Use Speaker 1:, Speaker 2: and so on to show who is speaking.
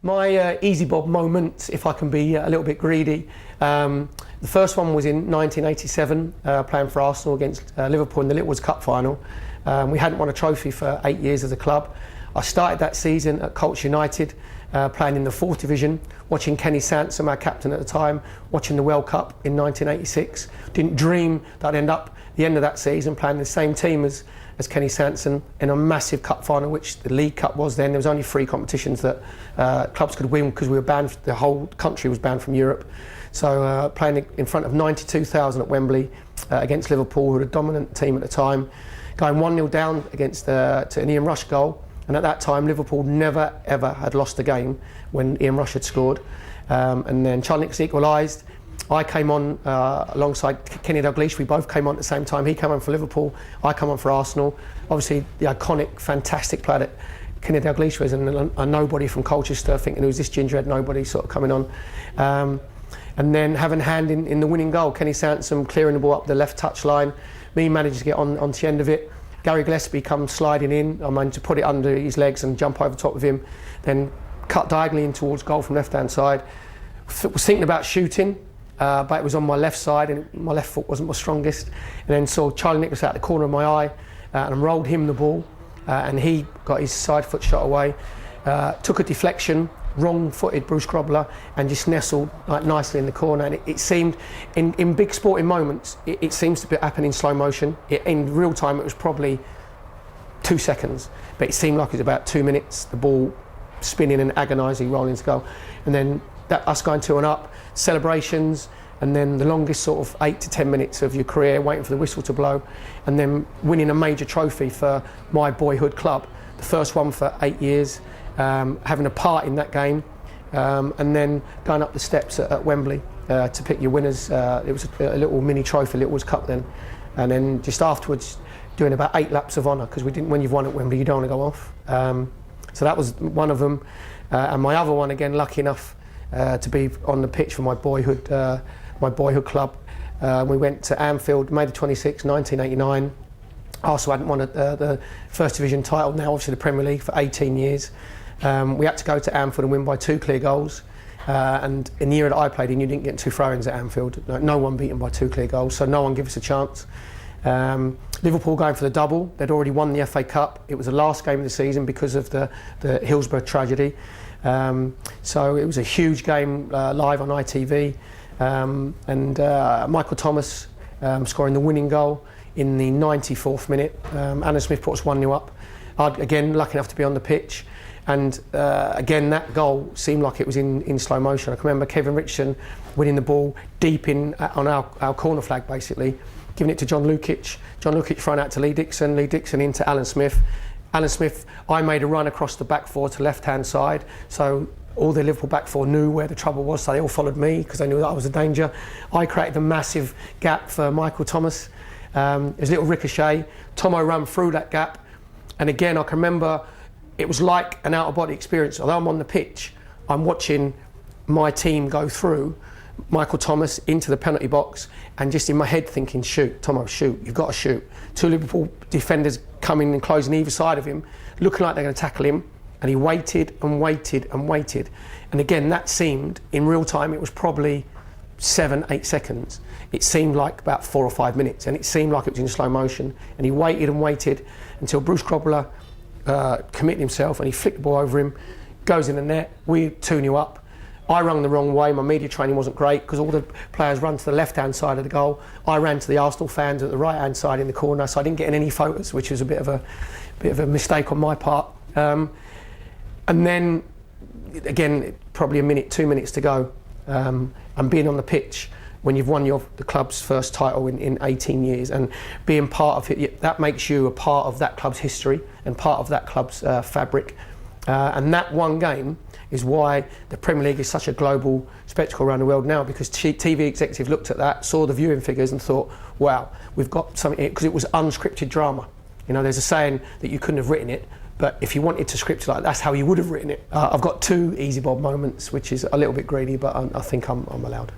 Speaker 1: My ezbob moments, if I can be a little bit greedy. The first one was in 1987, playing for Arsenal against Liverpool in the Littlewoods Cup final. We hadn't won a trophy for 8 years as a club. I started that season at Colts United, playing in the 4th division, watching Kenny Sansom, our captain at the time, watching the World Cup in 1986. Didn't dream that I'd end up the end of that season playing the same team as Kenny Sansom in a massive cup final, which the League Cup was then. There was only 3 competitions that clubs could win because we were banned, the whole country was banned from Europe. So playing in front of 92,000 at Wembley against Liverpool, who were a dominant team at the time, going 1-0 down against to an Ian Rush goal. And at that time, Liverpool never, ever had lost a game when Ian Rush had scored. And then Charlie Nicholas equalised. I came on alongside Kenny Dalglish. We both came on at the same time. He came on for Liverpool, I come on for Arsenal. Obviously, the iconic, fantastic player that Kenny Dalglish was, and a nobody from Colchester, thinking it was this gingerhead nobody sort of coming on. And then having a hand in the winning goal, Kenny Sansom clearing the ball up the left touch line, me managing to get onto the end of it. Gary Gillespie comes sliding in, I managed to put it under his legs and jump over top of him, then cut diagonally in towards goal from left-hand side. Was thinking about shooting, but it was on my left side and my left foot wasn't my strongest. And then saw Charlie Nicholas out the corner of my eye and rolled him the ball, and he got his side foot shot away. Took a deflection, wrong-footed Bruce Grobbler, and just nestled like nicely in the corner. And it seemed, in big sporting moments, it seems to happen in slow motion. In real time, it was probably 2 seconds, but it seemed like it was about 2 minutes. The ball spinning and agonising, rolling to goal, and then us going 2-1, celebrations, and then the longest sort of 8 to 10 minutes of your career, waiting for the whistle to blow, and then winning a major trophy for my boyhood club, the first one for 8 years. Having a part in that game, and then going up the steps at Wembley to pick your winners. It was a little mini trophy, Littlewoods Cup then, and then just afterwards doing about 8 laps of honour, because when you've won at Wembley you don't want to go off. So that was one of them, and my other one, again, lucky enough to be on the pitch for my boyhood club. We went to Anfield, May the 26th, 1989. Arsenal hadn't won the First Division title, now obviously the Premier League, for 18 years. We had to go to Anfield and win by 2 clear goals. And in the era that I played in, you didn't get 2 throw-ins at Anfield. No one beaten by 2 clear goals, so no one gave us a chance. Liverpool going for the double. They'd already won the FA Cup. It was the last game of the season because of the Hillsborough tragedy. So it was a huge game live on ITV. And Michael Thomas scoring the winning goal in the 94th minute. Alan Smith put us 1-0 up. Again, lucky enough to be on the pitch. And again, that goal seemed like it was in slow motion. I can remember Kevin Richardson winning the ball deep in on our corner flag, basically, giving it to John Lukic. John Lukic thrown out to Lee Dixon into Alan Smith. Alan Smith, I made a run across the back 4 to left-hand side, so all the Liverpool back 4 knew where the trouble was, so they all followed me because they knew that I was a danger. I created a massive gap for Michael Thomas. There was a little ricochet. Tomo ran through that gap, and again, I can remember it was like an out-of-body experience. Although I'm on the pitch, I'm watching my team go through Michael Thomas into the penalty box, and just in my head thinking, shoot, Tomo, shoot, you've got to shoot. 2 Liverpool defenders coming and closing either side of him, looking like they're going to tackle him, and he waited and waited and waited. And again, that seemed, in real time, it was probably 7-8 seconds. It seemed like about 4 or 5 minutes, and it seemed like it was in slow motion. And he waited and waited until Bruce Grobbler committed himself, and he flicked the ball over him, goes in the net. We're 2-0 up. I ran the wrong way. My media training wasn't great because all the players ran to the left-hand side of the goal. I ran to the Arsenal fans at the right-hand side in the corner, so I didn't get any photos, which was a bit of a mistake on my part. And then, again, probably a minute, 2 minutes to go, and being on the pitch when you've won the club's first title in 18 years, and being part of it, that makes you a part of that club's history and part of that club's fabric. And that one game is why the Premier League is such a global spectacle around the world now, because TV executive looked at that, saw the viewing figures and thought, wow, we've got something here, because it was unscripted drama. You know, there's a saying that you couldn't have written it, but if you wanted to script it like that, that's how you would have written it. I've got 2 ezbob moments, which is a little bit greedy, but I think I'm allowed.